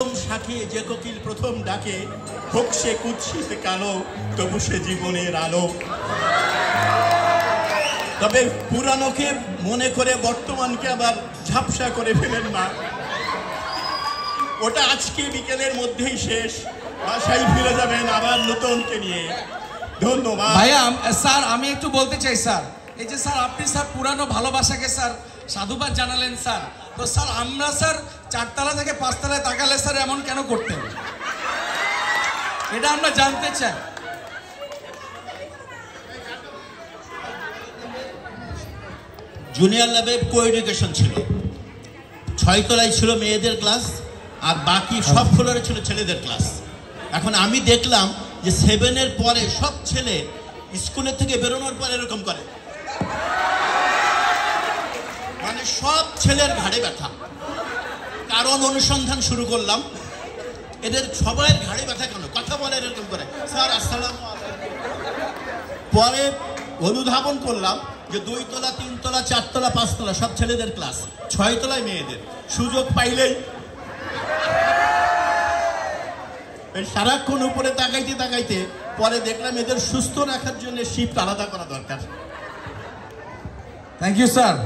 শাখে যে কোকিল প্রথম ডাকে, হোক সে কুৎসিত কালো, তবু সে জীবনের আলো। তবে পুরানোকে মনে করে বর্তমানকে আবার ঝাপসা করে ফেলেন না, ওটা আজকে বিকেলের মধ্যেই শেষ। বাসায় ফিরে যাবেন আবার নতুনকে নিয়ে। ধন্যবাদ ভাইয়া। স্যার আমি একটু বলতে চাই স্যার, এই যে স্যার আপনি স্যার পুরানো ভালোবাসাকে স্যার সাধুবাদ জানালেন স্যার, তো স্যার আমরা স্যার 4 তলা থেকে 5 তলায় তাকালে স্যার এমন কেন করতেন, এটা আমরা জানতে চাই। জুনিয়র ল্যাবে কো এডুকেশন ছিল, 6 তলায় ছিল মেয়েদের ক্লাস আর বাকি সব ফ্লোরে ছিল ছেলেদের ক্লাস। এখন আমি দেখলাম যে 7-এর পরে সব ছেলে স্কুলের থেকে বেরোনোর পর এরকম করে, মানে সব ছেলের ঘাড়ে ব্যথা। কারণ অনুসন্ধান শুরু করলাম, এদের সবার ঘাড়ে ব্যথা কেন, কথা বলে এরকম করে, স্যার আসসালামু আলাইকুম। পরে অনুধাবন করলাম যে 2 তলা 3 তলা 4 তলা 5 তলা সব ছেলেদের ক্লাস, 6 তলায় মেয়েদের। সুযোগ পাইলেই সারাক্ষণ উপরে তাকাইতে তাকাইতে পরে দেখলাম এদের সুস্থ রাখার জন্য শিফট আলাদা করা দরকার। Thank you sir.